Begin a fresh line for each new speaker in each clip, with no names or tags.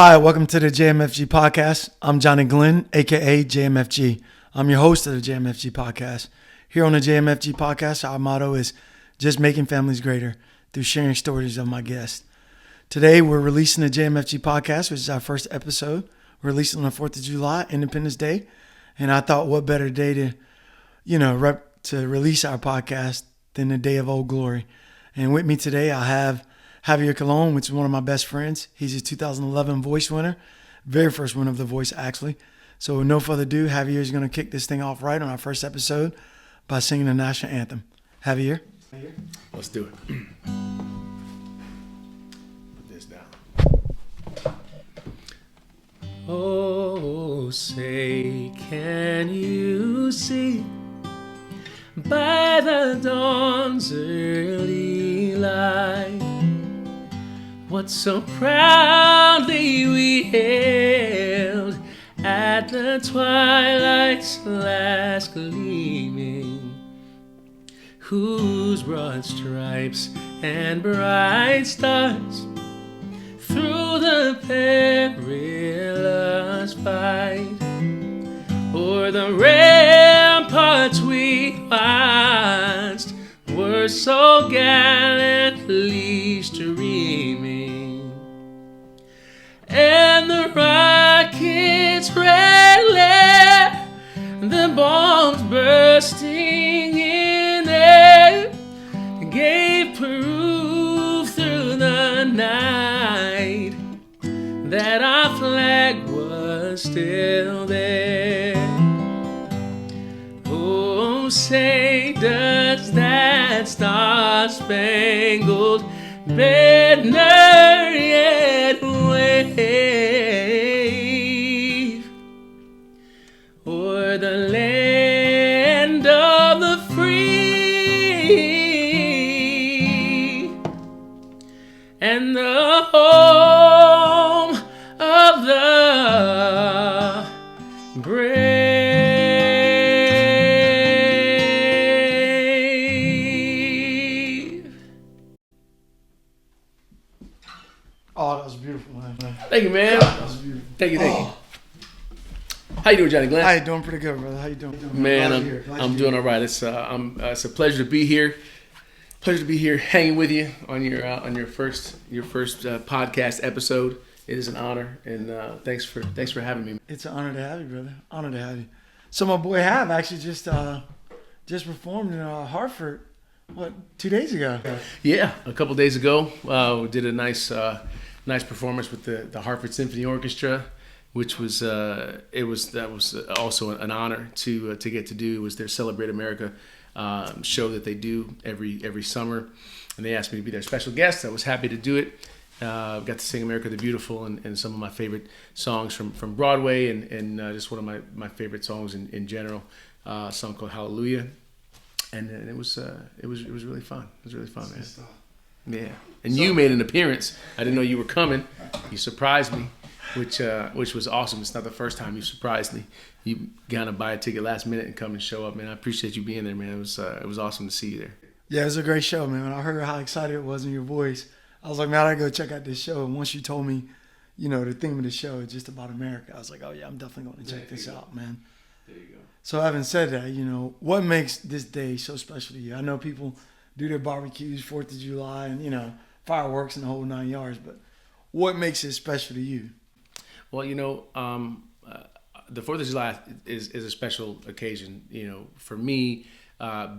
Hi, welcome to the JMFG podcast. I'm Johnny Glenn, aka JMFG. I'm your host of the JMFG podcast. Here on the JMFG podcast, our motto is just making families greater through sharing stories of my guests. Today, we're releasing the JMFG podcast, which is our first episode. We're releasing on the 4th of July, Independence Day. And I thought, what better day to release our podcast than the day of Old Glory. And with me today, I have Javier Colon, which is one of my best friends. He's a 2011 Voice winner. Very first winner of The Voice, actually. So with no further ado, Javier is going to kick this thing off right on our first episode by singing the National Anthem. Javier?
Let's do it. Put this down. Oh, say, can you see by the dawn's early light what so proudly we hailed at the twilight's last gleaming, whose broad stripes and bright stars through the perilous fight o'er the ramparts we watched were so gallantly streaming, and the rocket's red glare, the bombs bursting in air, gave proof through the night that our flag was still there. Oh, say, does that star-spangled banner yet wave o'er the land of the free and the home of the brave?
Oh, that was beautiful, man.
Thank you, man.
That was beautiful.
Thank you. How you doing, Johnny Glenn?
How you doing? Pretty good, brother. How you doing?
Man, I'm doing all right. It's a pleasure to be here. Pleasure to be here, hanging with you on your first podcast episode. It is an honor, and thanks for having me.
It's an honor to have you, brother. Honor to have you. So my boy Hav actually just performed in Hartford, 2 days ago?
Yeah, a couple days ago, we did a nice performance with the Hartford Symphony Orchestra, which was also an honor to get to do. It was their Celebrate America show that they do every summer, and they asked me to be their special guest. I was happy to do it. Got to sing America the Beautiful and some of my favorite songs from Broadway and just one of my favorite songs in general, a song called Hallelujah, and it was really fun. It was really fun, man. Yeah, and you made an appearance. I didn't know you were coming. You surprised me, which was awesome. It's not the first time you surprised me. You gotta buy a ticket last minute and come and show up, man. I appreciate you being there, man. It was awesome to see you there.
Yeah, it was a great show, man. When I heard how excited it was in your voice, I was like, man, I gotta go check out this show. And once you told me, the theme of the show is just about America, I was like, oh yeah, I'm definitely going to check this out, man.
There you go.
So having said that, what makes this day so special to you? I know people do their barbecues, 4th of July, and, fireworks and the whole 9 yards, but what makes it special to you?
Well, the 4th of July is a special occasion, for me,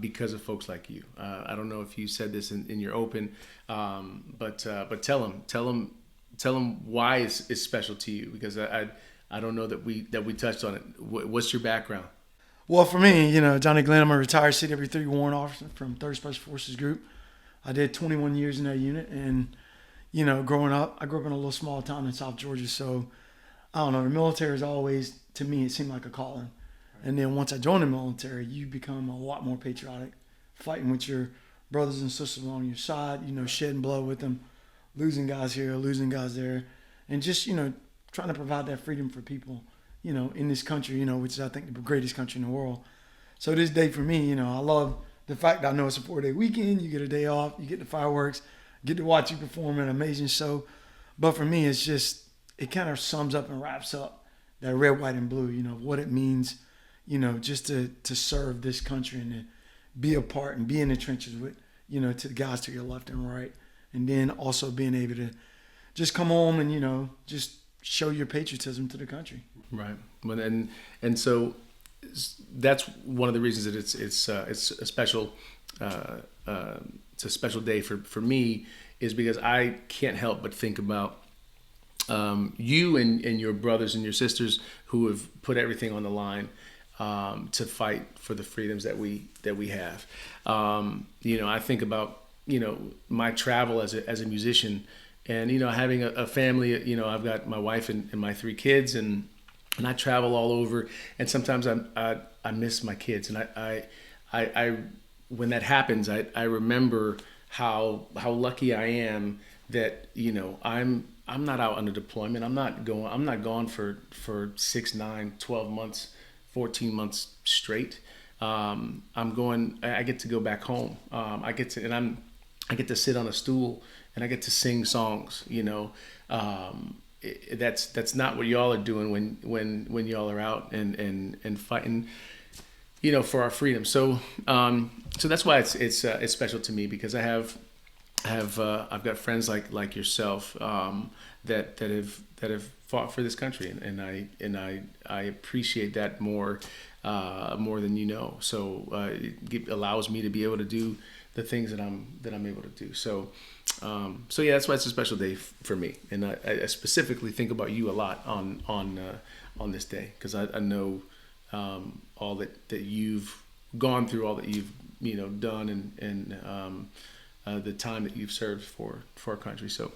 because of folks like you. I don't know if you said this in your open, but tell them why it's special to you, because I don't know that we touched on it. What's your background?
Well, for me, Johnny Glenn, I'm a retired CW3 warrant officer from 3rd Special Forces Group. I did 21 years in that unit, and growing up, I grew up in a little small town in South Georgia, so I don't know, the military is always, to me, it seemed like a calling. And then once I joined the military, you become a lot more patriotic, fighting with your brothers and sisters on your side, shedding blood with them, losing guys here, losing guys there, and just, trying to provide that freedom for people, in this country, which is, I think, the greatest country in the world. So this day for me, I love the fact that I know it's a 4-day weekend. You get a day off, you get the fireworks, get to watch you perform an amazing show. But for me, it's just it kind of sums up and wraps up that red, white, and blue. What it means, just to serve this country and to be a part and be in the trenches with, to the guys to your left and right, and then also being able to just come home and just show your patriotism to the country.
Right. Well, and so that's one of the reasons that it's a special it's a special day for me, is because I can't help but think about you and your brothers and your sisters who have put everything on the line to fight for the freedoms that we have. I think about my travel as a musician, and having a family. I've got my wife and my 3 kids, and I travel all over, and sometimes I miss my kids, and I when that happens, I remember how lucky I am that I'm not out on a deployment. I'm not gone for 6, 9, 12 months, 14 months straight. I get to go back home. I get to sit on a stool and I get to sing songs. That's not what y'all are doing when y'all are out and fighting, for our freedom. So that's why it's special to me, because I've got friends like yourself that have fought for this country, and I appreciate that more than you know. So it allows me to be able to do the things that I'm able to do. So yeah, that's why it's a special day for me, and I specifically think about you a lot on this day, because I know all that you've gone through, all that you've done, and the time that you've served for our country. So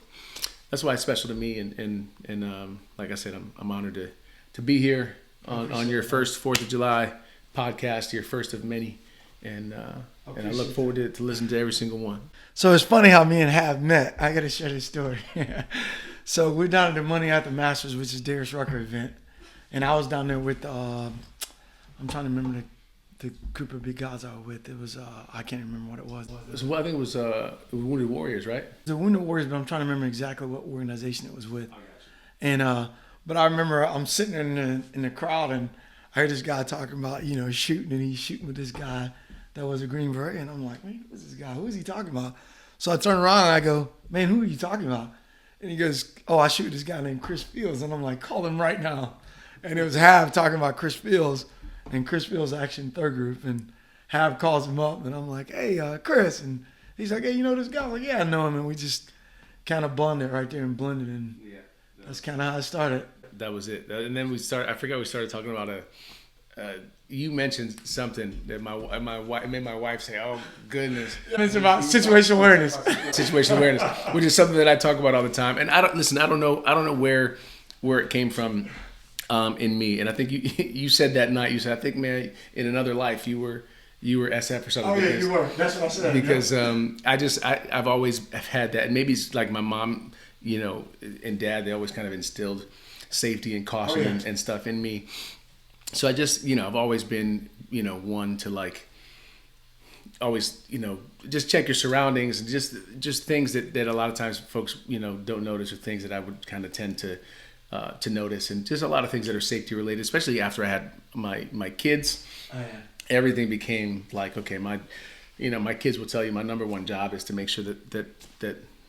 that's why it's special to me, and like I said, I'm honored to be here on your first 4th of July podcast, your first of many, and I look forward to listen to every single one.
So it's funny how me and Hav met. I got to share this story. So we're down at the Money After Masters, which is Darius Rucker event, and I was down there with I'm trying to remember the group of big guys I was with. It was I can't remember what it was.
I think it was Wounded Warriors, right?
The Wounded Warriors, but I'm trying to remember exactly what organization it was with. And but I remember I'm sitting in the crowd, and I heard this guy talking about shooting, and he's shooting with this guy that was a Green Beret, and I'm like, man, who's this guy? Who is he talking about? So I turn around and I go, man, who are you talking about? And he goes, oh, I shoot with this guy named Chris Fields, and I'm like, call him right now. And it was Hav talking about Chris Fields, and Chris Fields actually in third group, and Hav calls him up, and I'm like, hey, Chris, and he's like, hey, you know this guy? I'm like, yeah, I know him, and we just kind of bonded right there and blended, and that's kind of how it started.
That was it. And then we started talking about you mentioned something that my wife made my wife say, oh goodness.
It's about situational awareness.
Situational awareness, which is something that I talk about all the time. And I don't know where it came from in me. And I think you said that night, you said, I think, man, in another life you were SF or something.
Oh yeah, you were. That's what I said.
Because I've always had that. And maybe it's like my mom, and dad, they always kind of instilled safety and caution and stuff in me. So I just, I've always been, one to like, always, just check your surroundings, and just things that a lot of times folks, don't notice, or things that I would kind of tend to notice, and just a lot of things that are safety related, especially after I had my kids. Oh, yeah. Everything became like, okay, my kids will tell you my number one job is to make sure that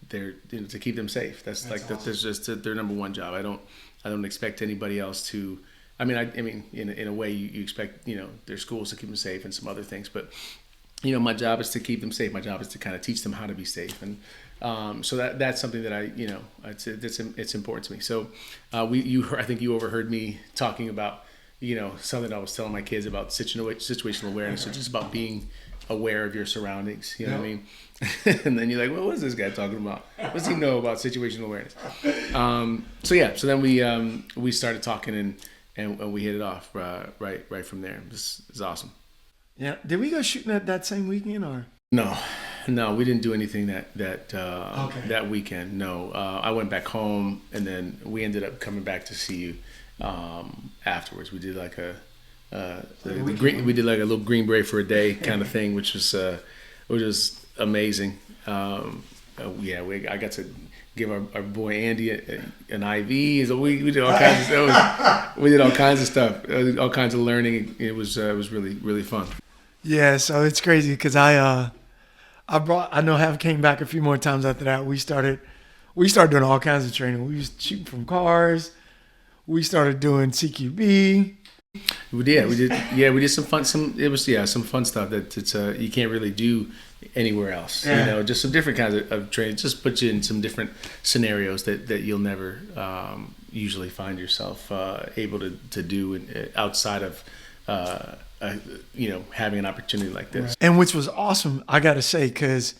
they're, to keep them safe. That's like, awesome. That's just their number one job. I don't expect anybody else to. I mean, in a way, you expect their schools to keep them safe and some other things, but my job is to keep them safe. My job is to kind of teach them how to be safe, and so that's something that it's important to me. So I think you overheard me talking about something I was telling my kids about situational awareness, so just about being aware of your surroundings. You know what I mean? And then you're like, well, what is this guy talking about? What does he know about situational awareness? So then we started talking and we hit it off right from there. It was awesome.
Yeah. Did we go shooting that same weekend or?
No, we didn't do anything that weekend. No, I went back home, and then we ended up coming back to see you afterwards. We did like we did like a little Green Beret for a day kind of thing, which was amazing. I got to give our boy Andy an IV. So we did all kinds of stuff. We did all kinds of stuff, all kinds of learning. It was really, really fun.
Yeah, so it's crazy because I know Have came back a few more times after that. We started doing all kinds of training. We used shooting from cars. We started doing CQB.
We did some fun. Some fun stuff that you can't really do anywhere else.
Yeah.
Just some different kinds of training. Just put you in some different scenarios that you'll never usually find yourself able to do outside of having an opportunity like this.
And which was awesome, I got to say, because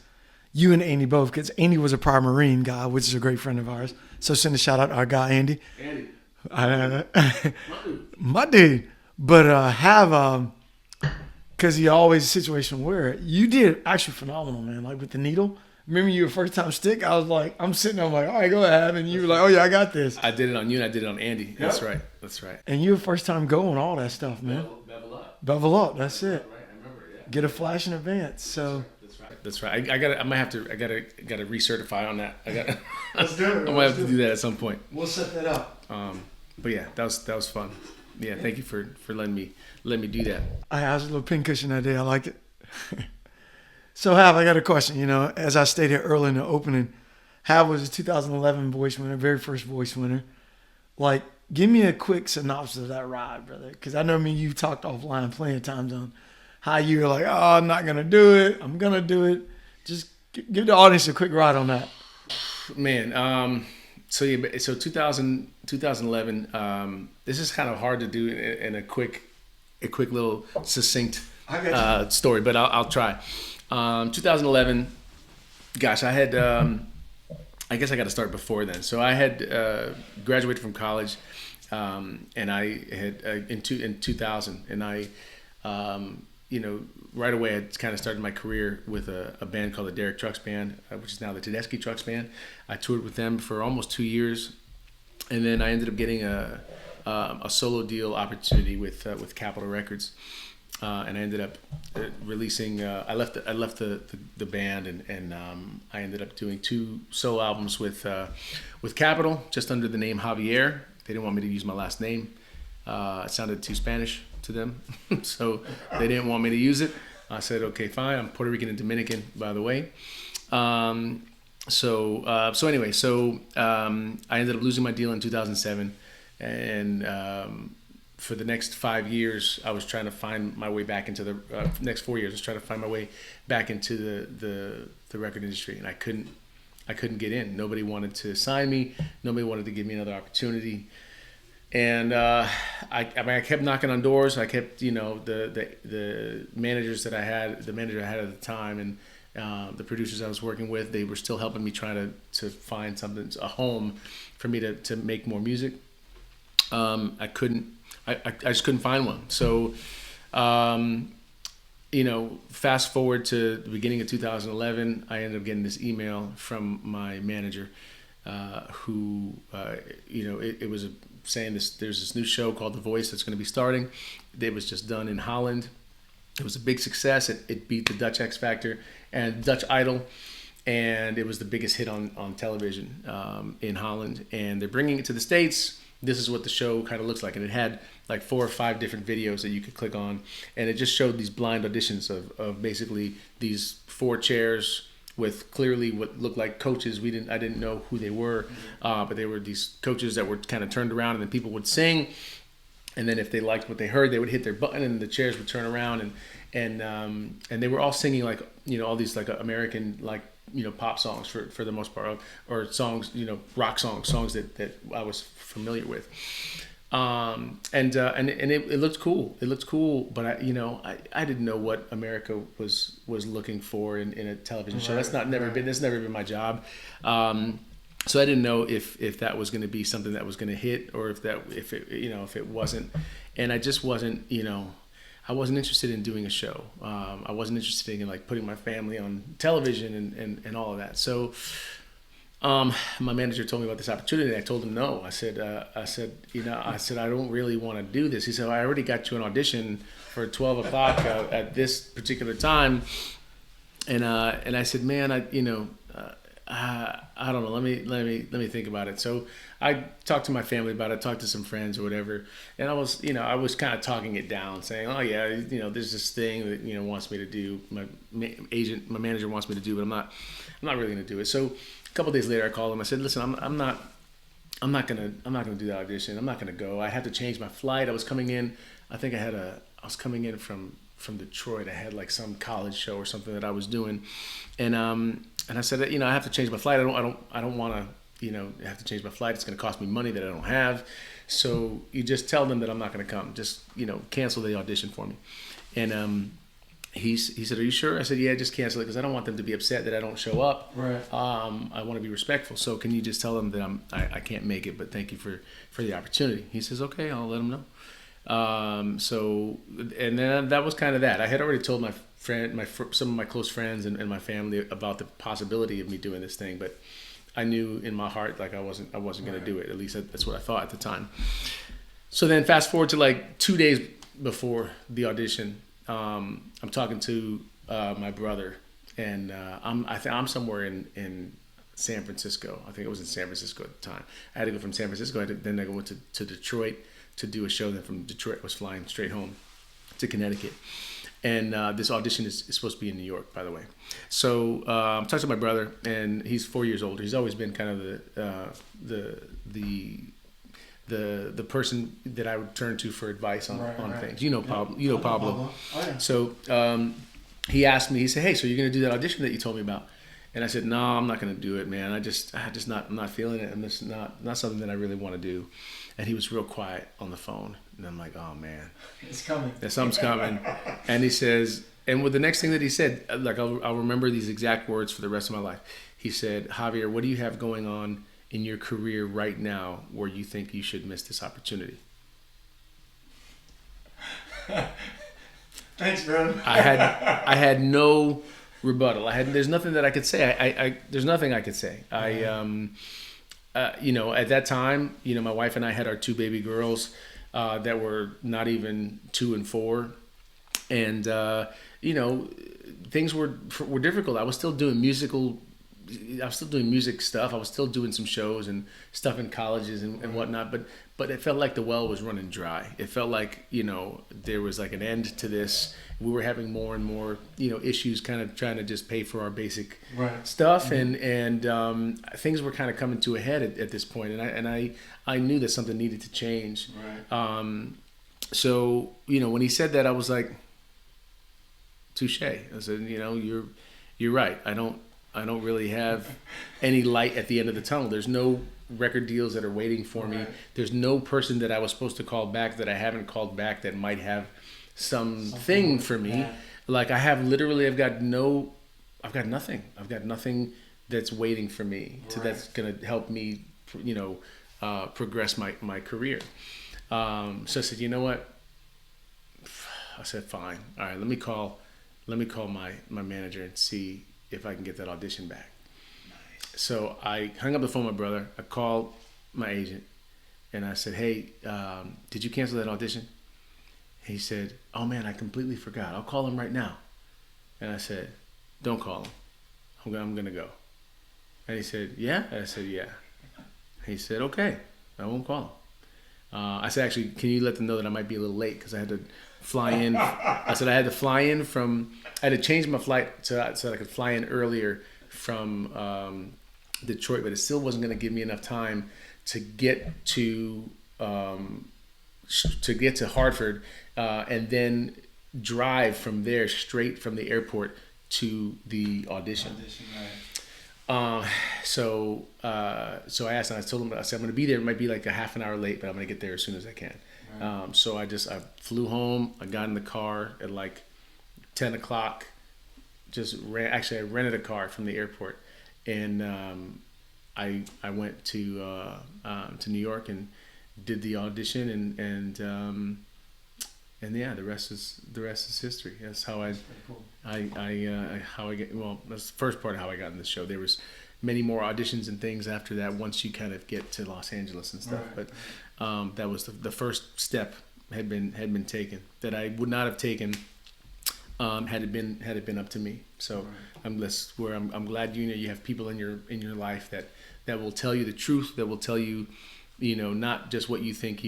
you and Andy both, because Andy was a prior Marine guy, which is a great friend of ours. So send a shout out to our guy, Andy. My dude. But because he always a situation where you did actually phenomenal, man. Like with the needle. Remember your first time stick? I was like, I'm sitting there, I'm like, all right, go ahead. And you were like, oh yeah, I got this.
I did it on you and I did it on Andy. Yep. That's right.
And you were first time going, all that stuff, man. Bevel up, that's it.
Right, I remember, yeah.
Get a flash in advance. So
that's right. I gotta recertify on that.
Let's do it.
I might have to do that at some point.
We'll set that up.
But yeah, that was fun. Yeah, thank you for letting me do that.
I was a little pincushion that day. I liked it. So, Hav, I got a question. As I stated early in the opening, Hav was a 2011 voice winner, very first voice winner. Like, give me a quick synopsis of that ride, brother. Because I know you talked offline plenty of times on how you were like, oh, I'm not going to do it. I'm going to do it. Just give the audience a quick ride on that.
Man, so 2011, this is kind of hard to do in a quick little succinct story, but I'll try. 2011, gosh, I had, I guess I got to start before then. So I had graduated from college, and I had in 2000, and I, right away I kind of started my career with a band called the Derek Trucks Band, which is now the Tedeschi Trucks Band. I toured with them for almost 2 years, and then I ended up getting a solo deal opportunity with Capitol Records. And I ended up releasing. I left the band, and I ended up doing 2 solo albums with Capitol, just under the name Javier. They didn't want me to use my last name. It sounded too Spanish to them, so they didn't want me to use it. I said, okay, fine. I'm Puerto Rican and Dominican, by the way. So anyway, I ended up losing my deal in 2007, and for the next 5 years, I was trying to find my way back into the next 4 years. I was trying to find my way back into the record industry, and I couldn't get in. Nobody wanted to sign me. Nobody wanted to give me another opportunity. And I kept knocking on doors. I kept, the managers that I had, the manager I had at the time, and the producers I was working with, they were still helping me try to find something, a home for me to make more music. I just couldn't find one. So, fast forward to the beginning of 2011, I ended up getting this email from my manager, who, it was saying there's this new show called The Voice that's going to be starting. It was just done in Holland. It was a big success. It beat the Dutch X Factor and Dutch Idol, and it was the biggest hit on television in Holland. And they're bringing it to the States. This is what the show kind of looks like. And it had like 4 or 5 different videos that you could click on. And it just showed these blind auditions of basically these 4 chairs with clearly what looked like coaches. I didn't know who they were, but they were these coaches that were kind of turned around, and then people would sing. And then if they liked what they heard, they would hit their button and the chairs would turn around. And they were all singing like, all these like American, like, pop songs for the most part, or songs, rock songs that I was familiar with. And it looked cool. It looked cool, but I didn't know what America was looking for in a television show. That's never been my job. So I didn't know if that was going to be something that was going to hit, or if it wasn't. And I just wasn't, I wasn't interested in doing a show. I wasn't interested in like putting my family on television and all of that. So my manager told me about this opportunity. I told him no. I said I don't really want to do this. He said, I already got you an audition for 12 o'clock at this particular time. And I said, man, I don't know. Let me think about it. So I talked to my family about it, talked to some friends or whatever, and I was kind of talking it down, saying, oh yeah, there's this thing that wants me to do. My manager wants me to do, but I'm not really going to do it. So a couple of days later, I called him. I said, listen, I'm not gonna do that audition. I'm not gonna go. I had to change my flight. I was coming in. I think I was coming in from Detroit. I had like some college show or something that I was doing, and I said, I have to change my flight. I don't want to, have to change my flight. It's going to cost me money that I don't have. So you just tell them that I'm not going to come. Just, cancel the audition for me. And he said, are you sure? I said, yeah, just cancel it because I don't want them to be upset that I don't show up.
Right.
I want to be respectful. So can you just tell them that I can't make it, but thank you for the opportunity. He says, okay, I'll let them know. And then that was kind of that. I had already told some of my close friends and my family about the possibility of me doing this thing, but I knew in my heart like I wasn't going to do it. At least that's what I thought at the time. So then fast forward to like 2 days before the audition, I'm talking to my brother, and I'm somewhere in San Francisco. I think it was in San Francisco at the time. I had to go from San Francisco. Then I went to Detroit to do a show. Then from Detroit I was flying straight home to Connecticut. And this audition is supposed to be in New York, by the way. So I'm talking to my brother, and he's 4 years older. He's always been kind of the person that I would turn to for advice on things. Pablo.
Oh, yeah.
So he asked me. He said, "Hey, so you're going to do that audition that you told me about?" And I said, "No, I'm not going to do it, man. I'm not feeling it, and it's not something that I really want to do." And he was real quiet on the phone. And I'm like, oh, man.
It's coming.
Something's coming. And he says, and with the next thing that he said, like I'll remember these exact words for the rest of my life. He said, Javier, what do you have going on in your career right now where you think you should miss this opportunity?
Thanks, bro.
I had no rebuttal. There's nothing that I could say. There's nothing I could say. At that time, my wife and I had our 2 baby girls that were not even 2 and 4, and things were difficult. I was still doing music stuff. I was still doing some shows and stuff in colleges and whatnot, but it felt like the well was running dry. It felt like there was like an end to this. We were having more and more issues, kind of trying to just pay for our basic stuff, and things were kind of coming to a head at this point, and I knew that something needed to change. So when he said that, I was like, touche. I said, you're right. I don't really have any light at the end of the tunnel. There's no record deals that are waiting for me. There's no person that I was supposed to call back that I haven't called back that might have something for me. Like I've got nothing. I've got nothing that's waiting for me that's going to help me, progress my career. So I said, you know what? I said, fine. All right, let me call my manager and see if I can get that audition back. Nice. So I hung up the phone with my brother. I called my agent and I said, hey, did you cancel that audition? He said, oh man, I completely forgot. I'll call him right now. And I said, don't call him. I'm going to go. And he said, yeah? I said, yeah. He said, okay, I won't call him. I said, actually, can you let them know that I might be a little late because I had to fly in. I said I had to fly in I had to change my flight so that I could fly in earlier from Detroit, but it still wasn't going to give me enough time to get to Hartford and then drive from there straight from the airport to the audition. So I asked him, I told him, I said, I'm going to be there. It might be like a half an hour late, but I'm going to get there as soon as I can. Right. So I flew home. I got in the car at like 10 o'clock. I rented a car from the airport, and I went to New York and did the audition, and yeah, the rest is history. That's how that's the first part of how I got in this show. There was many more auditions and things after that once you kind of get to Los Angeles and stuff. Right. But that was the first step had been taken that I would not have taken had it been up to me. So I'm glad you have people in your life that will tell you the truth, that will tell you, not just what you think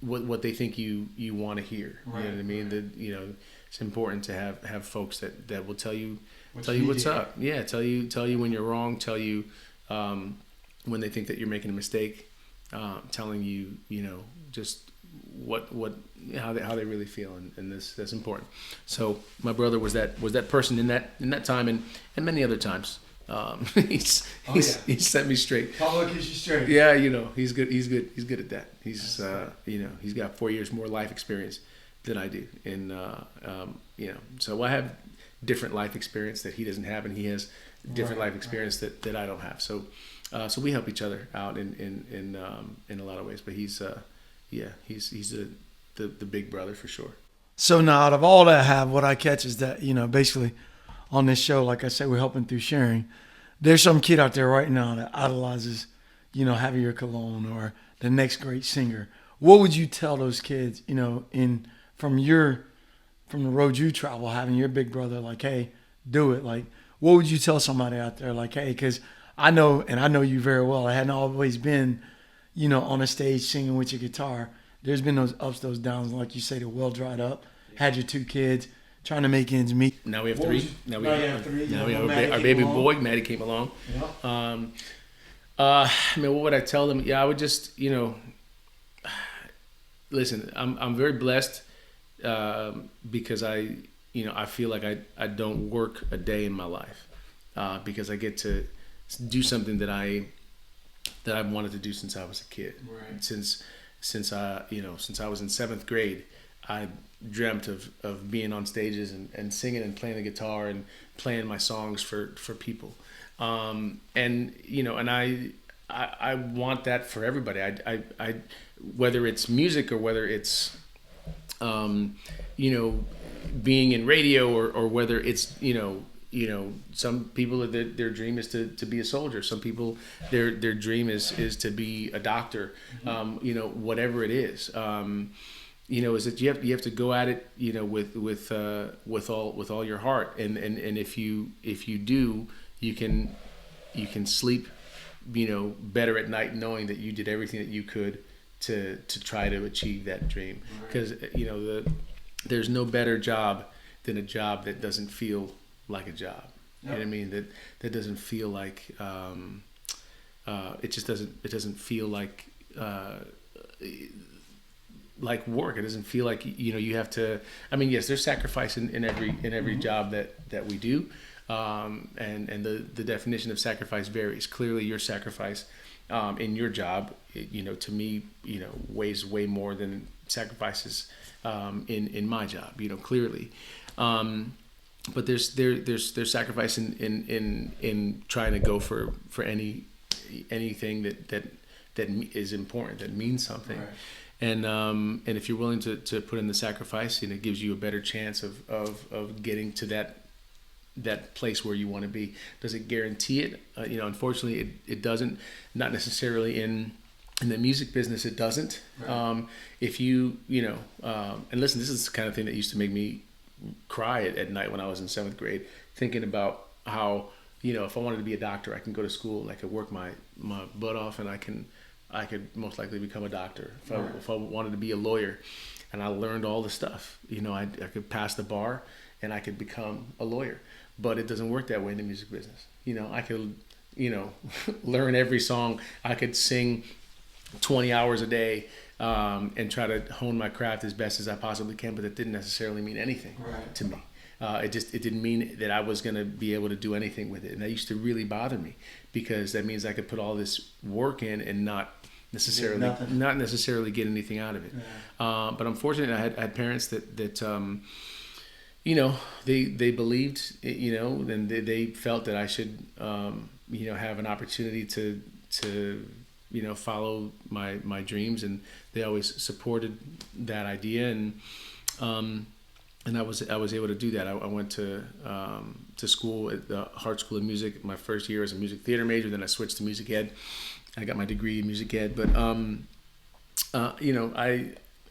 what they think you want to hear. You know what I mean? That it's important to have folks that will tell you what's up. Yeah, tell you when you're wrong, tell you when they think that you're making a mistake, telling you just how they really feel, and that's important. So my brother was that person in that time and many other times. He set me straight.
Pablo keeps you straight.
Yeah, he's good at that. He's he's got 4 years more life experience than I do, and so I have different life experience that he doesn't have, and he has different life experience that I don't have. So we help each other out in a lot of ways. But he's the big brother for sure.
So now, out of all that I have, what I catch is that basically on this show, like I said, we're helping through sharing. There's some kid out there right now that idolizes, Javier Colon or the next great singer. What would you tell those kids, from the road you travel, having your big brother like, hey, do it. Like, what would you tell somebody out there like, hey, because I know you very well. I hadn't always been, on a stage singing with your guitar. There's been those ups, those downs, like you say, the well dried up. Had your 2 kids, trying to make ends meet.
Now we have 3. Now we have 3. Now we have our baby boy. Maddie came along. Yep. What would I tell them? Yeah, I would just, listen. I'm very blessed because I feel like I don't work a day in my life because I get to do something that I've wanted to do since I was a kid. Right. Since I was in 7th grade, I dreamt of being on stages and singing and playing the guitar and playing my songs for people. And I want that for everybody. I whether it's music or whether it's being in radio or whether it's some people their dream is to be a soldier. Some people their dream is to be a doctor. Whatever it is, is that you have to go at it with all your heart, and if you do, you can sleep better at night knowing that you did everything that you could to try to achieve that dream. Because there's no better job than a job that doesn't feel like a job. You know what I mean? That doesn't feel like it doesn't feel like work. It doesn't feel like you have to. I mean, yes, there's sacrifice in every job that we do, and the definition of sacrifice varies. Clearly, your sacrifice in your job, to me, weighs way more than sacrifices in my job. Clearly. But there's sacrifice in trying to go for anything that is important, that means something. Right. And if you're willing to put in the sacrifice, it gives you a better chance of getting to that place where you want to be. Does it guarantee it? Unfortunately, it doesn't. Not necessarily in the music business, it doesn't. Right. If and listen, this is the kind of thing that used to make me cry at night when I was in 7th grade, thinking about how if I wanted to be a doctor, I can go to school and I could work my butt off, and I could most likely become a doctor. If I wanted to be a lawyer, and I learned all the stuff, I could pass the bar and I could become a lawyer. But it doesn't work that way in the music business. I could learn every song. I could sing 20 hours a day and try to hone my craft as best as I possibly can, but that didn't necessarily mean anything to me. It didn't mean that I was going to be able to do anything with it, and that used to really bother me, because that means I could put all this work in and not necessarily get anything out of it. Yeah. But unfortunately, I had parents that they believed, and they felt that I should have an opportunity to follow my dreams, and they always supported that idea, and I was able to do that. I went to school at the Hart School of Music my first year as a music theater major. Then I switched to music ed. I got my degree in music ed, but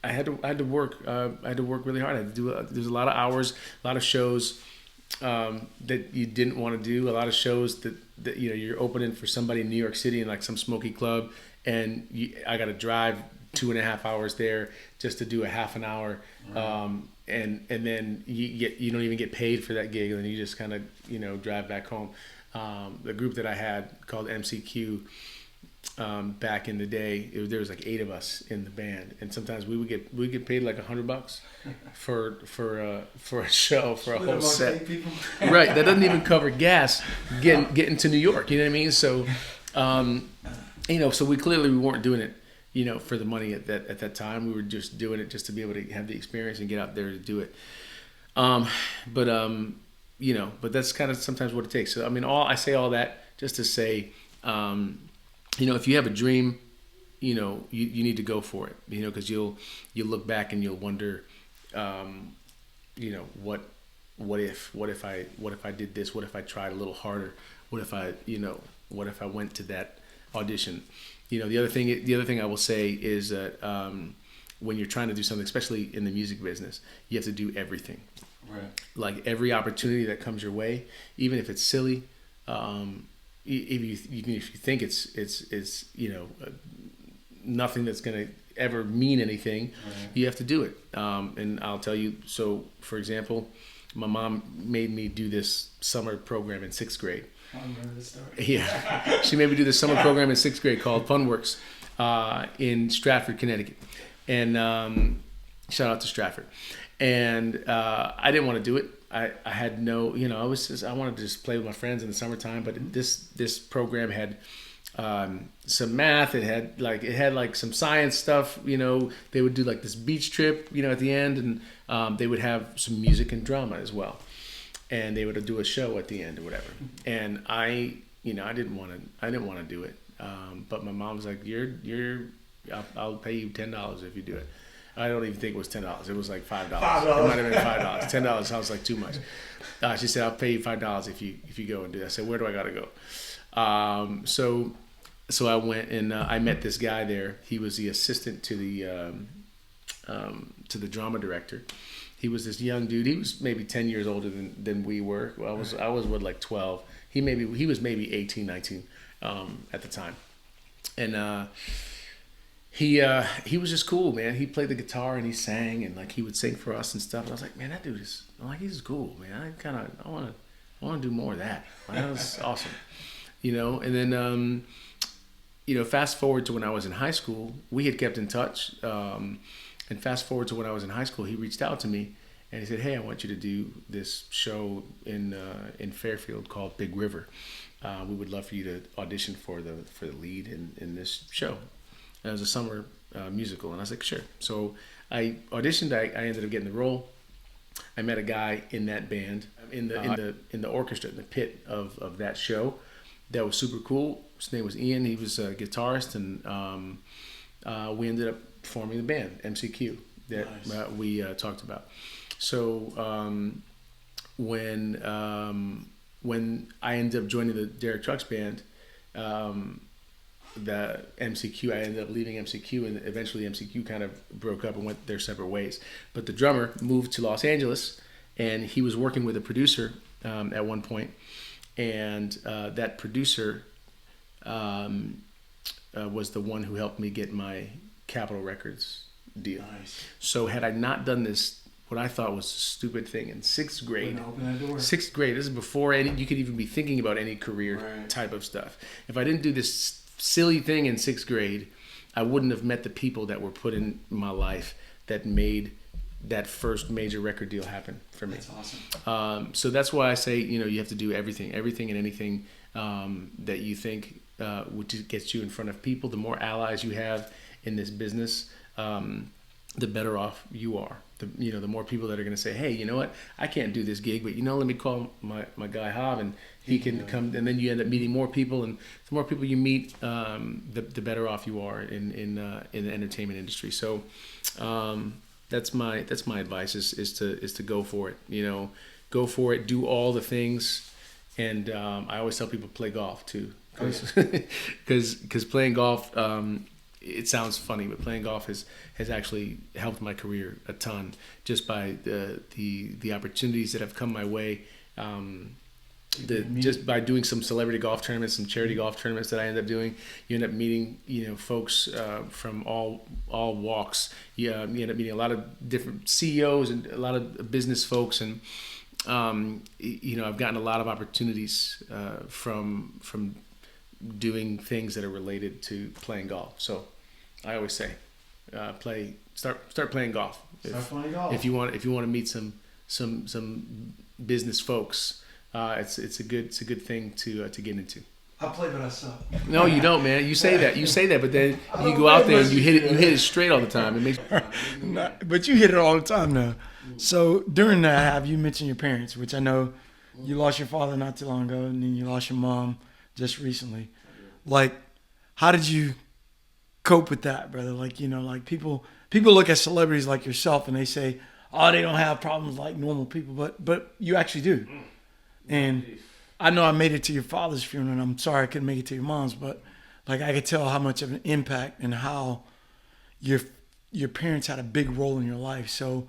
I had to work. I had to work really hard. I had to do. There's a lot of hours, a lot of shows that you didn't want to do. A lot of shows that you're opening for somebody in New York City in like some smoky club, and I got to drive 2.5 hours there just to do a half an hour, and then you don't even get paid for that gig, and then you just kind of drive back home. The group that I had called MCQ. Back in the day, there was like 8 of us in the band, and sometimes we would get paid like $100 for a show, for a whole set. Right, that doesn't even cover gas getting to New York. You know what I mean? So, so we weren't doing it, for the money at that time. We were just doing it just to be able to have the experience and get out there to do it. But that's kind of sometimes what it takes. So I mean, I say all that just to say. If you have a dream, you need to go for it, because you'll look back and you'll wonder, what if I did this? What if I tried a little harder? What if I went to that audition? The other thing I will say is that, when you're trying to do something, especially in the music business, you have to do everything. Right. Like every opportunity that comes your way, even if it's silly, even if you think it's nothing that's going to ever mean anything, right. You have to do it. And I'll tell you. So, for example, my mom made me do this summer program in 6th grade. I remember this story. Yeah, she made me do this summer program in 6th grade called Funworks in Stratford, Connecticut, and shout out to Stratford. And I didn't want to do it. I had no, I wanted to just play with my friends in the summertime. But this program had some math. It had like some science stuff. They would do like this beach trip, at the end, and they would have some music and drama as well. And they would do a show at the end or whatever. And I didn't want to do it. But my mom was like, I'll pay you $10 if you do it. I don't even think it was $10. It was like $5. It might have been $5. $10 sounds like too much. She said, "I'll pay you $5 if you go and do that." I said, "Where do I gotta go?" So I went and I met this guy there. He was the assistant to the drama director. He was this young dude. He was maybe 10 years older than we were. Well, I was like 12. He was maybe 18, 19 at the time, and. He was just cool, man. He played the guitar and he sang, and like he would sing for us and stuff. And I was like, man, that dude he's cool, man. I want to do more of that. Like, that was awesome, And then fast forward to when I was in high school, we had kept in touch. And fast forward to when I was in high school, he reached out to me and he said, "Hey, I want you to do this show in Fairfield called Big River. We would love for you to audition for the lead in this show." It was a summer musical, and I was like, "Sure." So I auditioned. I ended up getting the role. I met a guy in that band, in the orchestra, in the pit of that show. That was super cool. His name was Ian. He was a guitarist, and we ended up forming the band MCQ that nice. We talked about. So when I ended up joining the Derek Trucks band. The MCQ, I ended up leaving MCQ, and eventually MCQ kind of broke up and went their separate ways. But the drummer moved to Los Angeles, and he was working with a producer at one point, and that producer was the one who helped me get my Capitol Records deal. Nice. So had I not done this, what I thought was a stupid thing in 6th grade. Open that door. 6th grade. This is before you could even be thinking about any career type of stuff. If I didn't do this silly thing in 6th grade, I wouldn't have met the people that were put in my life that made that first major record deal happen for me. That's awesome. So that's why I say, you have to do everything and anything that you think would get you in front of people. The more allies you have in this business, the better off you are. The more people that are going to say, "Hey, you know what? I can't do this gig, but let me call my guy Hav, and he can come." And then you end up meeting more people, and the more people you meet, the better off you are in the entertainment industry. So that's my advice is to go for it. Go for it. Do all the things, and I always tell people play golf too, because playing golf. it sounds funny, but playing golf has actually helped my career a ton just by the opportunities that have come my way. Just by doing some celebrity golf tournaments, some charity golf tournaments that I end up doing, you end up meeting, folks from all walks. You end up meeting a lot of different CEOs and a lot of business folks, and I've gotten a lot of opportunities from doing things that are related to playing golf. So I always say, start playing golf.
Start playing golf.
If you want to meet some business folks. It's a good thing to get into.
I play, but I suck.
No, you don't, man. You say that, but then you go out there and you hit it straight all the time. It makes.
But you hit it all the time now. So during that, have you mentioned your parents, which I know you lost your father not too long ago, and then you lost your mom just recently. Like, how did you cope with that, brother? Like, like people look at celebrities like yourself and they say, oh, they don't have problems like normal people, but you actually do. And I know I made it to your father's funeral, and I'm sorry I couldn't make it to your mom's, but like I could tell how much of an impact and how your parents had a big role in your life. So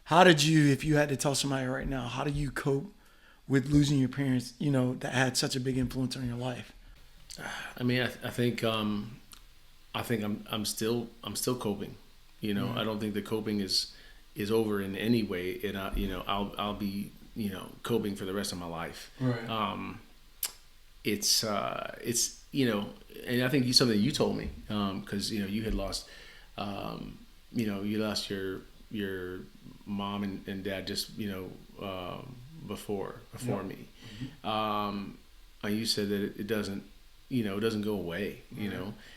how did you, if you had to tell somebody right now, how do you cope with losing your parents, that had such a big influence on your life?
I mean, I think I'm still coping. I don't think the coping is over in any way, and I'll be coping for the rest of my life.
Right.
It's and I think something you told me, because you had lost, you lost your mom and dad just before me. And you said that it doesn't go away,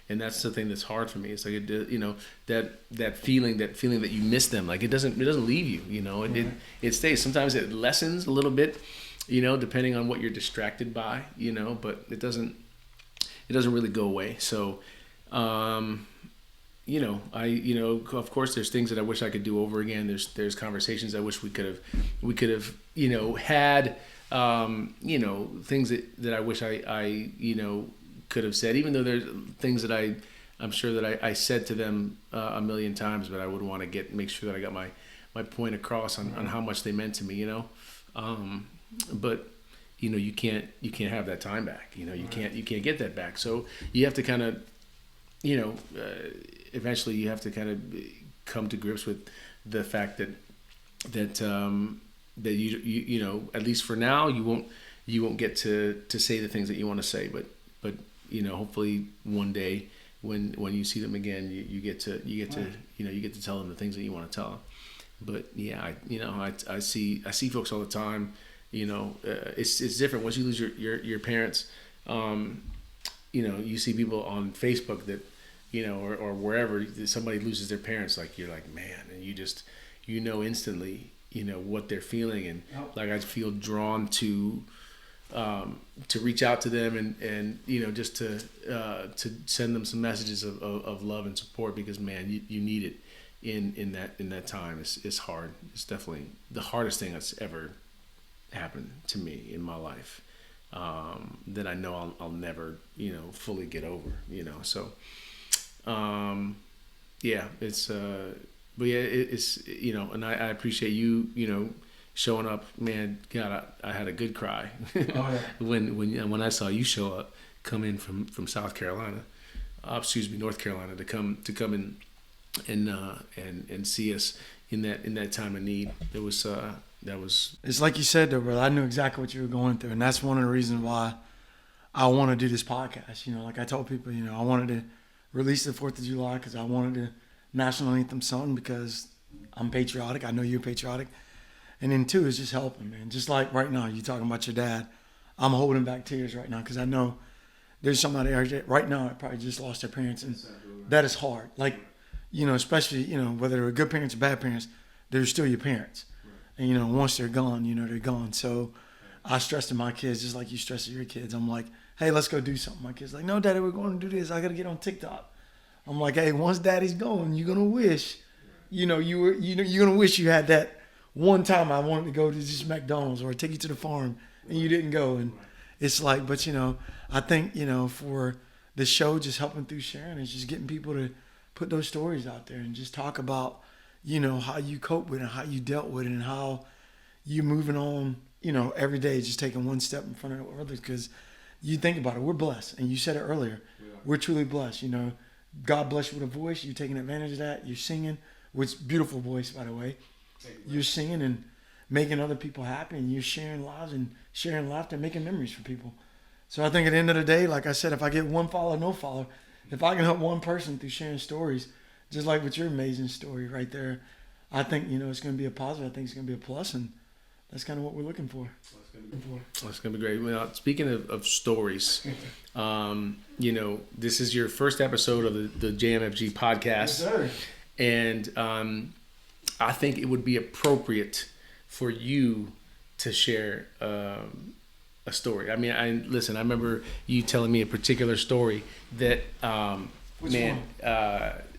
and that's the thing that's hard for me. It's like that feeling that you miss them, like it doesn't leave you, it stays. Sometimes it lessens a little bit, depending on what you're distracted by, but it doesn't really go away. So of course there's things that I wish I could do over again. There's conversations I wish we could have had, things that I wish I could have said, even though there's things that I'm sure that I said to them a million times, but I would want to make sure that I got my point across on how much they meant to me, but you can't have that time back, you can't get that back. So you have to kind of, eventually you have to kind of come to grips with the fact that you at least for now you won't get to say the things that you want to say, but hopefully one day when you see them again, you get to tell them the things that you want to tell them. But yeah, I see folks all the time. It's different once you lose your parents. You see people on Facebook that or wherever somebody loses their parents, like you're like, man, and you just instantly what they're feeling, and like I feel drawn to reach out to them and just to send them some messages of love and support, because man, you need it in that time. It's hard. It's definitely the hardest thing that's ever happened to me in my life, that I know I'll never fully get over. So yeah, it's but yeah, it's and I appreciate you showing up, man. God, I had a good cry when I saw you show up, come in from South Carolina, North Carolina, to come in and see us in that time of need. It was
It's like you said though, brother. I knew exactly what you were going through, and that's one of the reasons why I want to do this podcast. Like I told people, I wanted to release the 4th of July because I wanted the National Anthem sung because I'm patriotic. I know you're patriotic. And then 2 is just helping, man. Just like right now, you talking about your dad. I'm holding back tears right now because I know there's somebody right now that probably just lost their parents, and that is hard. Like, especially, whether they're good parents or bad parents, they're still your parents. And, once they're gone, they're gone. So I stress to my kids, just like you stress to your kids. I'm like, hey, let's go do something. My kids like, no, Daddy, we're going to do this. I got to get on TikTok. I'm like, hey, once Daddy's gone, you're going to wish, you're going to wish you had that one time I wanted to go to just McDonald's or take you to the farm and you didn't go. And it's like, but, I think, for the show, just helping through sharing, is just getting people to put those stories out there and just talk about, how you cope with it, and how you dealt with it, and how you moving on, every day, just taking one step in front of others. Because you think about it, we're blessed. And you said it earlier, we're truly blessed. God bless you with a voice. You're taking advantage of that. You're singing, which beautiful voice, by the way. You're singing and making other people happy, and you're sharing lives and sharing laughter, and making memories for people. So I think at the end of the day, like I said, if I get one follower, no follower, if I can help one person through sharing stories, just like with your amazing story right there, I think, it's going to be a positive. I think it's going to be a plus, and that's kind of what we're looking for.
That's going to be great. Well, speaking of stories, this is your first episode of the JMFG podcast.
Yes, sir.
And I think it would be appropriate for you to share a story. I mean, I remember you telling me a particular story that,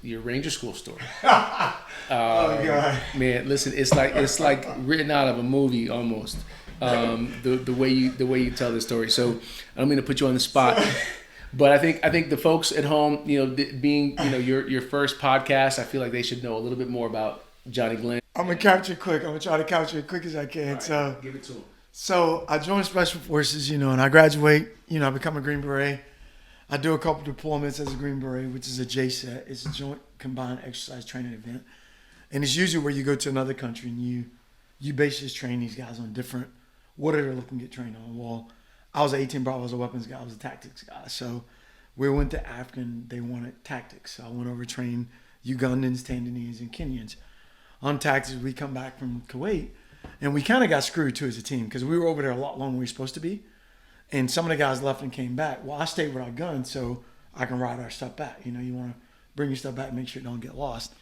your Ranger School story.
Oh God,
man, listen, it's like written out of a movie almost. The way you tell the story. So I don't mean to put you on the spot, but I think the folks at home, being your first podcast, I feel like they should know a little bit more about Johnny Glenn.
I'm gonna capture it quick. I'm gonna try to capture it quick as I can.
Right,
so
give it to them.
So I joined Special Forces, and I graduate. I become a Green Beret. I do a couple deployments as a Green Beret, which is a JSET. It's a Joint Combined Exercise Training Event, and it's usually where you go to another country and you basically train these guys on different what are they looking to get trained on. Well, I was an 18 Bravo, I was a weapons guy, I was a tactics guy. So we went to Africa and they wanted tactics. So I went over trained Ugandans, Tanzanians, and Kenyans. On tactics, we come back from Kuwait, and we kind of got screwed too as a team because we were over there a lot longer than we were supposed to be. And some of the guys left and came back. Well, I stayed with our guns so I can ride our stuff back. You want to bring your stuff back, make sure it don't get lost.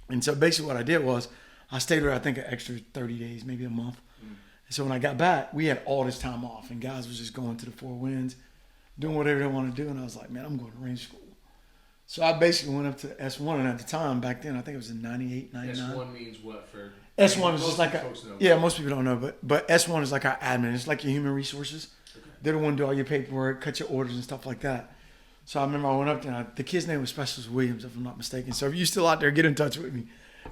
And so basically what I did was I stayed there, I think, an extra 30 days, maybe a month. And so when I got back, we had all this time off, and guys was just going to the Four Winds, doing whatever they want to do. And I was like, man, I'm going to Ranger School. So I basically went up to S1, and at the time, back then, I think it was in 98, 99.
S1 means what for?
S1 is just like most people don't know, but S1 is like our admin. It's like your human resources. Okay. They're the one do all your paperwork, cut your orders and stuff like that. So I remember I went up there, the kid's name was Specialist Williams, if I'm not mistaken. So if you're still out there, get in touch with me.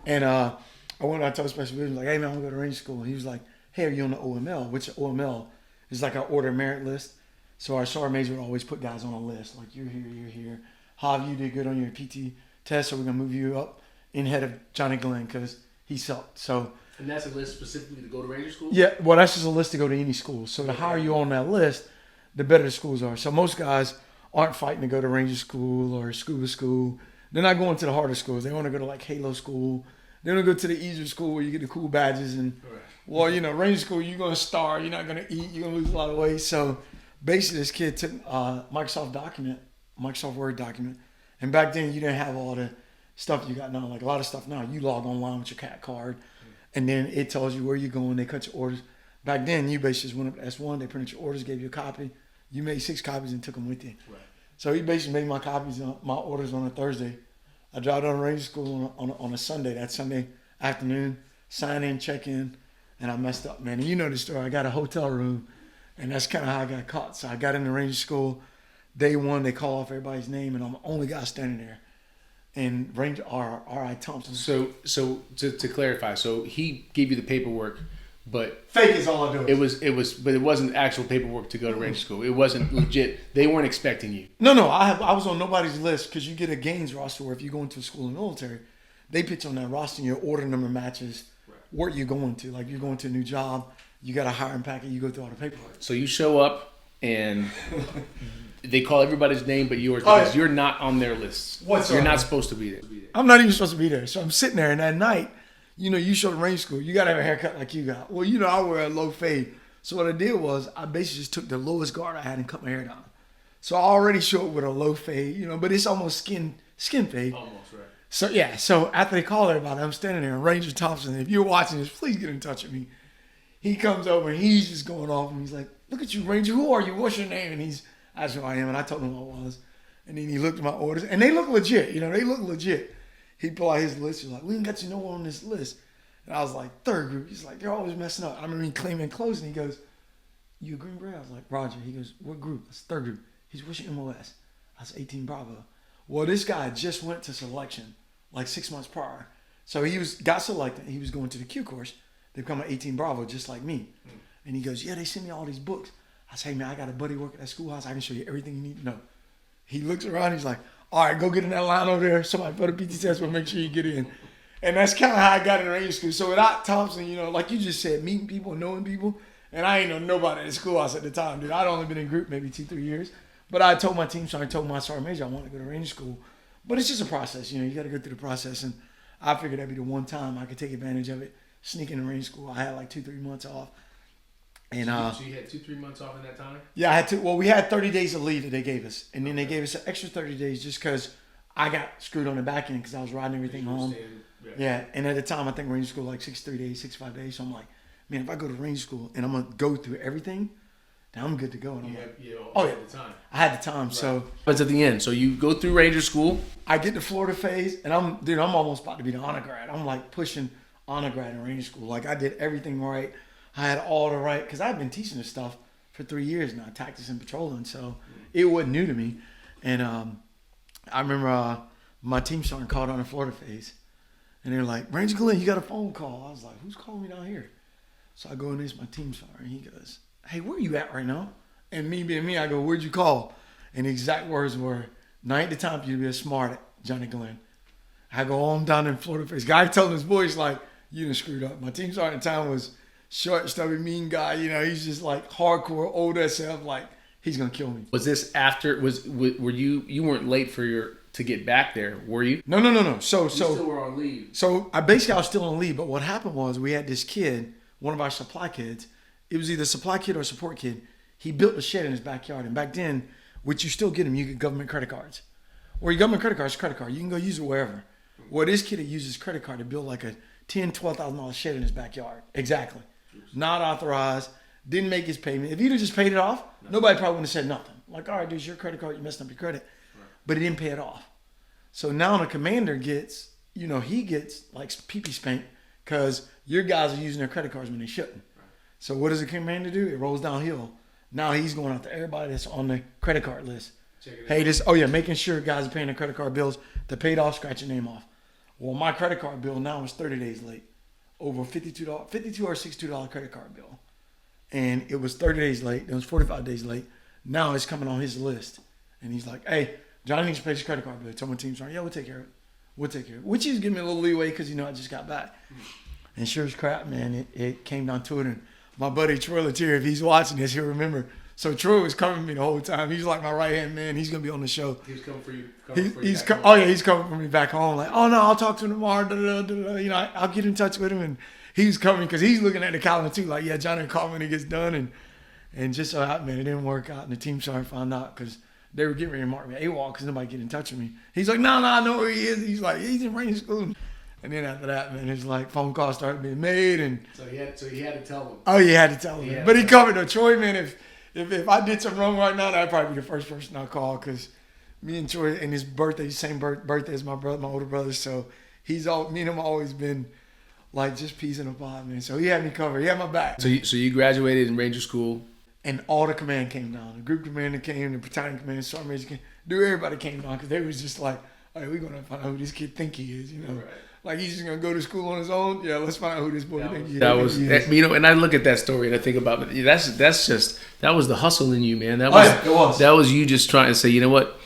And I told Specialist Williams, like, hey man, I'm going to go to Ranger School. And he was like, hey, are you on the OML? Which OML is like our order of merit list. So our sergeant major would always put guys on a list, like you're here. Jav, you did good on your PT test, so we're going to move you up in head of Johnny Glenn because he sucked. So,
and that's a list specifically to go to Ranger School?
Yeah, well, that's just a list to go to any school. So the higher you on that list, the better the schools are. So most guys aren't fighting to go to Ranger School or scuba school. They're not going to the harder schools. They want to go to like Halo School. They want to go to the easier school where you get the cool badges. And, well, Ranger School, you're going to starve. You're not going to eat. You're going to lose a lot of weight. So basically this kid took Microsoft Word document. And back then you didn't have all the stuff you got now. Like a lot of stuff now, you log online with your CAT card and then it tells you where you're going. They cut your orders. Back then you basically just went up to S1, they printed your orders, gave you a copy. You made 6 copies and took them with you. Right. So he basically made my orders on a Thursday. I dropped on Ranger School on a Sunday, that Sunday afternoon, sign in, check in, and I messed up, man. And you know the story. I got a hotel room and that's kind of how I got caught. So I got into Ranger School. Day one, they call off everybody's name, and I'm the only guy standing there. And Ranger R.I. Thompson.
So to clarify, so he gave you the paperwork, but
fake is all I do.
But it wasn't actual paperwork to go to Ranger School. It wasn't legit. They weren't expecting you.
No, I was on nobody's list because you get a gains roster where if you go into a school in the military, they pitch on that roster and your order number matches where you're going to. Like you're going to a new job, you got a hiring packet, you go through all the paperwork.
So you show up and they call everybody's name but yours because you're not on their list. You're not supposed to be there.
I'm not even supposed to be there. So I'm sitting there, and that night, you show the Ranger School, you got to have a haircut like you got. Well, I wear a low fade. So what I did was I basically just took the lowest guard I had and cut my hair down. So I already show up with a low fade, but it's almost skin fade.
Almost, right.
So yeah, so after they call everybody, I'm standing there, and Ranger Thompson, if you're watching this, please get in touch with me. He comes over, and he's just going off, and he's like, look at you, Ranger, who are you? What's your name? And he's, that's who I am, and I told him who I was. And then he looked at my orders, and they look legit, they look legit. He pulled out his list, he's like, we ain't got you no one on this list. And I was like, third group. He's like, they're always messing up. I remember he claiming clothes, and he goes, you a Green Beret? I was like, Roger. He goes, what group? That's third group. He's, what's your MOS? I was 18 Bravo. Well, this guy just went to selection like 6 months prior. So got selected. He was going to the Q course to become an 18 Bravo just like me. And he goes, yeah, they sent me all these books. I say, man, I got a buddy working at schoolhouse. I can show you everything you need to know. He looks around. He's like, all right, go get in that line over there. Somebody put a PT test, but make sure you get in. And that's kind of how I got in Ranger School. So without Thompson, you know, like you just said, meeting people, knowing people, and I ain't know nobody at the schoolhouse at the time, dude. I'd only been in group maybe 2-3 years. But I told my team, so I told my sergeant major I wanted to go to Ranger School. But it's just a process, you know. You got to go through the process. And I figured that'd be the one time I could take advantage of it, sneak into Ranger School. I had like 2-3 months off. And
so you had 2-3 months off in that time?
Yeah, I had to. Well, we had 30 days of leave that they gave us. And then they gave us an extra 30 days just because I got screwed on the back end because I was riding everything home. Yeah, and at the time, I think Ranger School like 63 days, 65 days. So I'm like, man, if I go to Ranger School and I'm going to go through everything, then I'm good to go. And I'm like,
oh, yeah. The time.
I had the time. Right. So
but at the end, so you go through Ranger School.
I get to Florida phase, and I'm almost about to be the honor grad. I'm like pushing honor grad in Ranger School. Like I did everything right. I had all the right, because I've been teaching this stuff for 3 years now, tactics and patrolling. So it wasn't new to me. And I remember my team sergeant called on the Florida phase. And they're like, Ranger Glenn, you got a phone call. I was like, who's calling me down here? So I go in, it's my team sergeant. He goes, hey, where you at right now? And me being me, I go, where'd you call? And the exact words were, now ain't the time for you to be a smart Johnny Glenn. I go, oh, I'm down in Florida phase. Guy telling his voice like, you done screwed up. My team sergeant at the time was short, stubby, mean guy. You know, he's just like hardcore, old SF, like he's going to kill me.
Was this after, were you weren't late for to get back there, were you?
No. So you
still were on leave.
So I was still on leave, but what happened was we had this kid, one of our supply kids. It was either supply kid or support kid. He built a shed in his backyard, and back then, which you still get them, you get government credit cards. Or your government credit card is credit card. You can go use it wherever. Well, this kid had used his credit card to build like a $10,000-$12,000 shed in his backyard. Exactly. Not authorized. Didn't make his payment. If he'd have just paid it off, nobody probably wouldn't have said nothing. Like, all right, dude, it's your credit card. You messed up your credit. Right. But he didn't pay it off. So now the commander gets, you know, he gets like pee-pee spanked because your guys are using their credit cards when they shouldn't. Right. So what does the commander do? It rolls downhill. Now he's going out to everybody that's on the credit card list. Hey, making sure guys are paying their credit card bills. They paid off, scratch your name off. Well, my credit card bill now is 30 days late. Over $52 or $62 credit card bill. And it was 30 days late. It was 45 days late. Now it's coming on his list. And he's like, hey, Johnny needs to pay his credit card bill. I told my team, sorry, yeah, we'll take care of it. Which is giving me a little leeway because, you know, I just got back. And sure as crap, man, it came down to it. And my buddy Troy Latier, if he's watching this, he'll remember. So Troy was covering me the whole time. He's like my right-hand man. He's going to be on the show.
He was coming for you.
He's coming for me back home. Like, oh, no, I'll talk to him tomorrow. You know, I'll get in touch with him. And he's coming because he's looking at the calendar too. Like, yeah, Johnny will call me when he gets done. And just so happened, man, it didn't work out. And the team sergeant found out because they were getting ready to mark me AWOL because nobody get in touch with me. He's like, no, I know where he is. He's like, he's in Ranger School. And then after that, man, it's like phone calls started being made. And
so he had to tell them.
Oh, he had to tell them. But he covered it. Troy, man, if I did something wrong right now, that'd probably be the first person I'll call because me and Troy and his birthday, same birthday as my brother, my older brother. So me and him always been like just peas in a pod, man. So he had me covered. He had my back.
So you graduated in Ranger School.
And all the command came down. The group commander came, the battalion commander, sergeant major came. Dude, everybody came down because they was just like, all right, we're going to find out who this kid think he is, you know. Right. Like he's just going to go to school on his own. Yeah, let's find out who this boy think he is.
You know, and I look at that story and I think about it. That was the hustle in you, man. That was you just trying to say, you know what?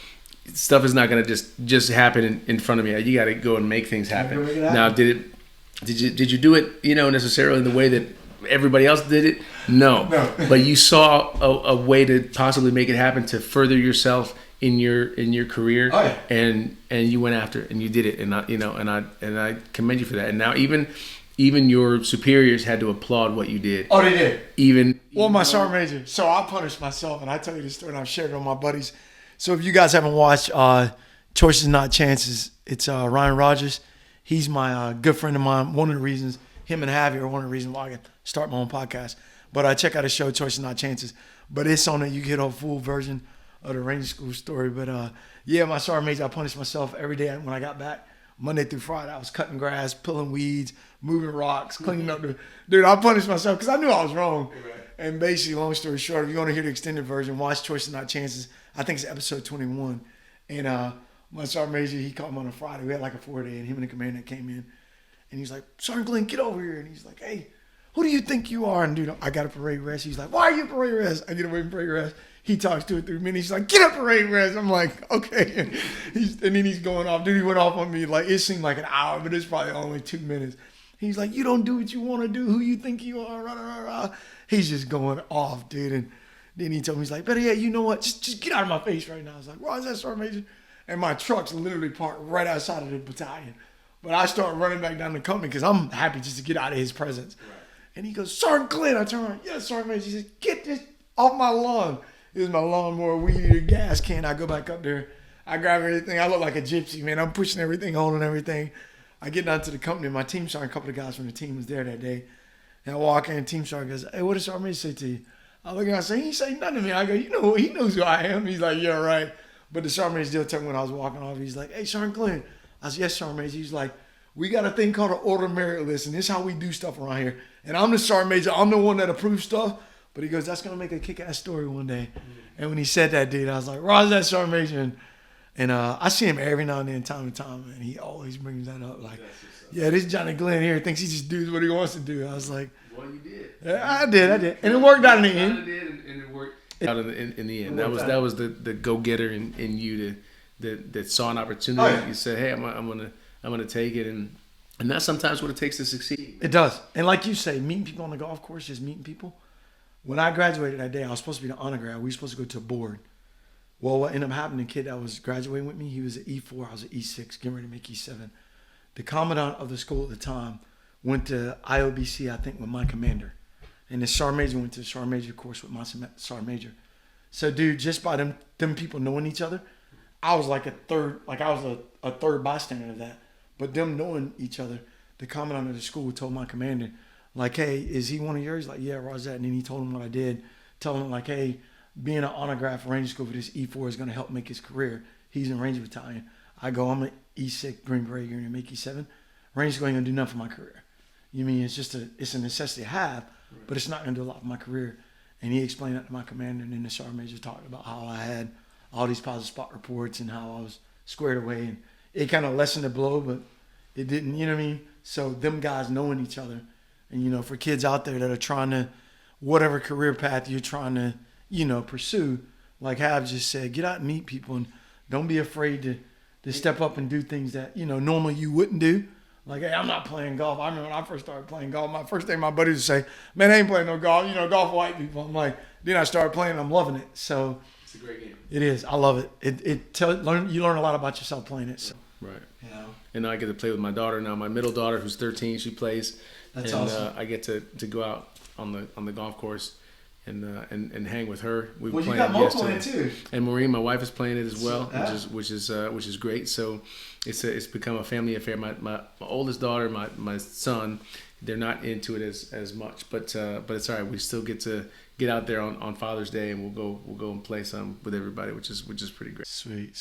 Stuff is not going to just happen in front of me. You got to go and make things happen. Now, did you do it, you know, necessarily the way that everybody else did it? No. But you saw a way to possibly make it happen to further yourself in your career.
Oh, yeah.
And you went after it and you did it, and I commend you for that. And now even your superiors had to applaud what you did.
Oh, they did. My sergeant major. So I punished myself, and I tell you this story, and I've shared it with my buddies. So if you guys haven't watched Choices Not Chances, it's Ryan Rogers. He's my good friend of mine. One of the reasons, him and Javier are one of the reasons why I can start my own podcast. But I check out his show, Choices Not Chances. But it's on it. You get a full version of the Ranger School story. But my sergeant major, I punished myself every day when I got back. Monday through Friday, I was cutting grass, pulling weeds, moving rocks, cleaning up Dude, I punished myself because I knew I was wrong. Right. And basically, long story short, if you want to hear the extended version, watch Choices Not Chances. I think it's episode 21. And my sergeant major, he called me on a Friday. We had like a 4-day, and him and the commandant came in. And he's like, Sergeant Glenn, get over here. And he's like, hey, who do you think you are? And dude, I got a parade rest. He's like, why are you parade rest? I get away from parade rest. He talks 2 or 3 minutes. He's like, get up parade rest. I'm like, okay. And then he's going off. Dude, he went off on me. Like, it seemed like an hour, but it's probably only 2 minutes. He's like, you don't do what you want to do. Who you think you are? Rah, rah, rah. He's just going off, dude. And then he told me, he's like, better yet, you know what? Just get out of my face right now. I was like, why is that, Sergeant Major? And my truck's literally parked right outside of the battalion. But I start running back down the company because I'm happy just to get out of his presence. Right. And he goes, Sergeant Glenn. I turn around, yes, Sergeant Major. He says, get this off my lawn. It was my lawnmower, weed eater, gas can. I go back up there. I grab everything. I look like a gypsy, man. I'm pushing everything, holding everything. I get down to the company. My team sergeant, a couple of guys from the team was there that day. And I walk in, and team sergeant goes, hey, what does Sergeant Major say to you? I look at him, I say, he ain't say nothing to me. I go, you know, he knows who I am. He's like, yeah, right. But the Sergeant Major still told me when I was walking off, he's like, hey, Sergeant Glenn. I said, yes, Sergeant Major. He's like, we got a thing called an order of merit list, and this is how we do stuff around here. And I'm the Sergeant Major. I'm the one that approves stuff. But he goes, that's going to make a kick-ass story one day. And when he said that, dude, I was like, Roger's that Sergeant Major. And I see him every now and then, time to time, and he always brings that up. Like, yeah, this Johnny Glenn here thinks he just does what he wants to do. I was like,
well, you did.
Yeah, I did. And it worked out in the end.
It did, and it worked out in the end. That was the go-getter in you that saw an opportunity. Oh, yeah. You said, hey, I'm gonna take it, and that's sometimes what it takes to succeed.
It does. And like you say, meeting people on the golf course, just meeting people. When I graduated that day, I was supposed to be the honor grad. We were supposed to go to a board. Well, what ended up happening, the kid that was graduating with me, he was an E4, I was an E6, getting ready to make E7. The commandant of the school at the time went to IOBC, I think, with my commander. And the Sergeant Major went to the Sergeant Major course with my Sergeant Major. So, dude, just by them people knowing each other, I was like a third bystander of that. But them knowing each other, the commandant of the school told my commander, like, hey, is he one of yours? He's like, yeah, Roger that. And then he told him what I did, telling him, like, hey, being an honor grad for Ranger School for this E4 is going to help make his career. He's in Ranger Battalion. I go, I'm an E6 Green Beret, you're going to make E7. Ranger School ain't going to do nothing for my career. You mean it's a necessity to have, but it's not going to do a lot for my career. And he explained that to my commander, and then the Sergeant Major talked about how I had all these positive spot reports and how I was squared away. And it kind of lessened the blow, but it didn't, you know what I mean? So them guys knowing each other. And, you know, for kids out there that are trying to, whatever career path you're trying to, you know, pursue, like Hav just said, get out and meet people and don't be afraid to step up and do things that, you know, normally you wouldn't do. Like, hey, I'm not playing golf. I remember when I first started playing golf, my first thing my buddies would say, man, I ain't playing no golf. You know, golf for white people. I'm like, then I started playing and I'm loving it. So
it's a great game.
It is. I love it. You learn a lot about yourself playing it. So.
Right. You know? And I get to play with my daughter now. My middle daughter, who's 13, she plays.
That's awesome.
I get to go out on the golf course and hang with her. We were
playing
you got
Mo playing too.
And Maureen, my wife, is playing it as well, which is great. So it's become a family affair. My oldest daughter, my son, they're not into it as much, but it's all right. We still get to get out there on Father's Day, and we'll go and play some with everybody, which is pretty great.
Sweet.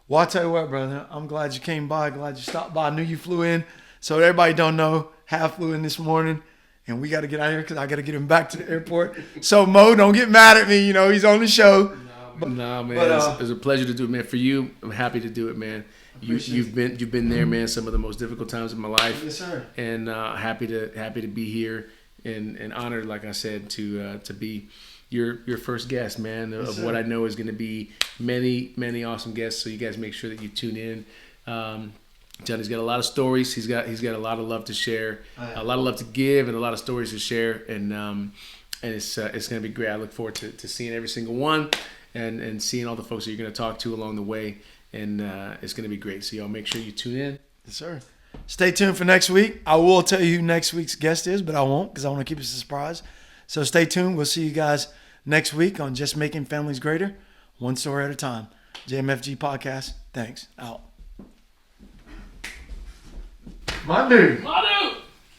Well, I'll tell you what, brother. I'm glad you came by. Glad you stopped by. I knew you flew in. So everybody don't know, Hav flew in this morning, and we got to get out of here because I got to get him back to the airport. So Mo, don't get mad at me. You know he's on the show.
No, man, it's a pleasure to do it, man. For you, I'm happy to do it, man. You've been there, man. Some of the most difficult times of my life.
Yes, sir.
And happy to be here and honored, like I said, to be your first guest, man, of what I know is going to be many awesome guests. So you guys make sure that you tune in. Johnny's got a lot of stories. He's got a lot of love to share, a lot of love to give, and a lot of stories to share. And it's going to be great. I look forward to seeing every single one and seeing all the folks that you're going to talk to along the way. And it's going to be great. So y'all make sure you tune in.
Yes, sir. Stay tuned for next week. I will tell you who next week's guest is, but I won't because I want to keep it a surprise. So stay tuned. We'll see you guys next week on Just Making Families Greater, one story at a time. JMFG Podcast. Thanks. Out. My dude.